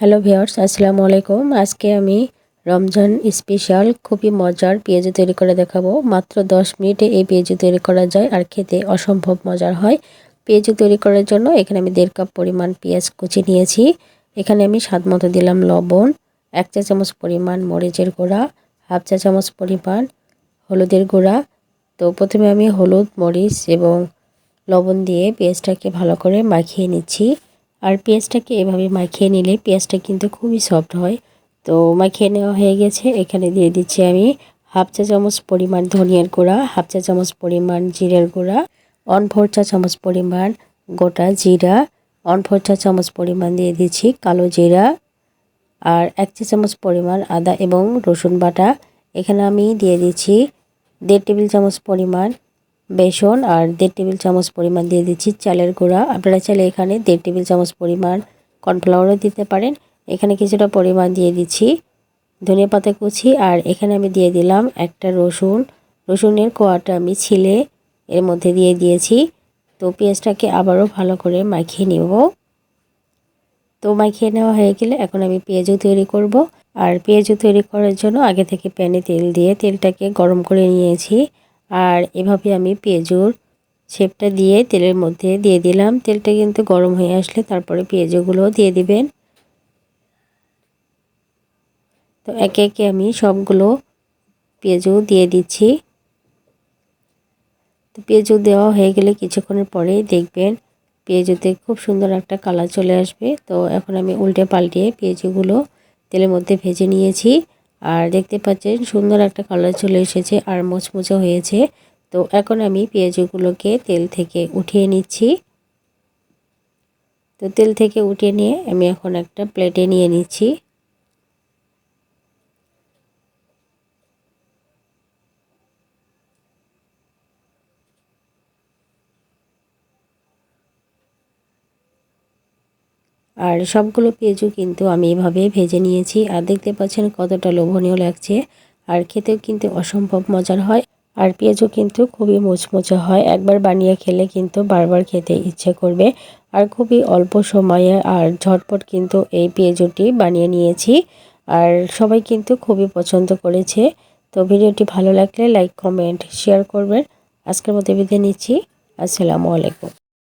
Hello viewers, আসসালামু আলাইকুম। আজকে আমি রমজান স্পেশাল খুবই মজার পেঁয়াজু তৈরি করে দেখাবো। মাত্র 10 মিনিটে এই পেঁয়াজু তৈরি করা যায় আর খেতে অসম্ভব মজার হয়। পেঁয়াজু তৈরি করার জন্য এখানে আমি 1.5 কাপ পরিমাণ পেঁয়াজ কুচি নিয়েছি। এখানে আমি স্বাদ মতো দিলাম লবণ, 1 চা চামচ পরিমাণ মরিচের গুঁড়া, 1/2 চা চামচ পরিমাণ হলুদের গুঁড়া। তো প্রথমে আমি হলুদ, মরিচ এবং লবণ দিয়ে পেঁয়াজটাকে ভালো করে মাখিয়ে নিচ্ছি। আর পেঁয়াজটাকে এভাবে মাখিয়ে নিলে পেঁয়াজটা কিন্তু খুবই সফট হয়। তো মাখিয়ে নেওয়া হয়ে গেছে। এখানে দিয়ে দিচ্ছি আমি 1/2 চা চামচ পরিমাণ ধনিয়ার গুঁড়া, 1/2 চা চামচ পরিমাণ জিরার গুঁড়া, 1/4 চা চামচ পরিমাণ গোটা জিরা, 1/4 চা চামচ পরিমাণ দিয়ে দিচ্ছি কালো জিরা, আর 1 চা চামচ পরিমাণ আদা এবং রসুন বাটা। এখানে আমি দিয়ে দিচ্ছি 1.5 টেবিল চামচ পরিমাণ বেসন আর 1.5 টেবিল চামচ পরিমাণ দিয়ে দিচ্ছি চালের গুঁড়া। আপনারা চাইলে এখানে 1.5 টেবিল চামচ পরিমাণ কর্নফ্লাওয়ারও দিতে পারেন। এখানে কিছুটা পরিমাণ দিয়ে দিচ্ছি ধনিয়া পাতা কুচি, আর এখানে আমি দিয়ে দিলাম একটা রসুনের কোয়াটা আমি ছিলে এর মধ্যে দিয়ে দিয়েছি। তো পেঁয়াজটাকে আবারও ভালো করে মাখিয়ে নেব। তো মাখিয়ে নেওয়া হয়ে গেলে এখন আমি পেঁয়াজু তৈরি করব। আর পেঁয়াজু তৈরি করার জন্য আগে থেকে প্যানে তেল দিয়ে তেলটাকে গরম করে নিয়েছি। আর এভাবে আমি পেঁয়াজুর শেপটা দিয়ে তেলের মধ্যে দিয়ে দিলাম। তেলটা কিন্তু গরম হয়ে আসলে তারপরে পেঁয়াজুগুলো দিয়ে দিবেন। তো একে একে আমি সবগুলো পেঁয়াজু দিয়ে দিচ্ছি। তো পেঁয়াজু দেওয়া হয়ে গেলে কিছুক্ষণের পরেই দেখবেন পেঁয়াজুতে খুব সুন্দর একটা কালার চলে আসবে। তো এখন আমি উল্টে পাল্টিয়ে পেঁয়াজুগুলো তেলের মধ্যে ভেজে নিয়েছি। আর দেখতে পাচ্ছেন সুন্দর একটা কালার চলে এসেছে আর মুচমুচে হয়েছে। তো এখন আমি পেঁয়াজুগুলোকে তেল থেকে উঠিয়ে নিচ্ছি। তো তেল থেকে উঠিয়ে নিয়ে আমি এখন একটা প্লেটে নিয়ে নিচ্ছি। আর সবগুলো পেঁয়াজু কিন্তু আমি এভাবে ভেজে নিয়েছি। আর দেখতে পাচ্ছেন কতটা লোভনীয় লাগছে আর খেতেও কিন্তু অসম্ভব মজার হয়। আর পেঁয়াজু কিন্তু খুবই মুচমুচে হয়। একবার বানিয়ে খেলে কিন্তু বারবার খেতে ইচ্ছে করবে। আর খুবই অল্প সময়ে আর ঝটপট কিন্তু এই পেঁয়াজুটি বানিয়ে নিয়েছি। আর সবাই কিন্তু খুবই পছন্দ করেছে। তো ভিডিওটি ভালো লাগলে লাইক, কমেন্ট, শেয়ার করবেন। আজকের মতো বিদায় নিচ্ছি। আসসালামু আলাইকুম।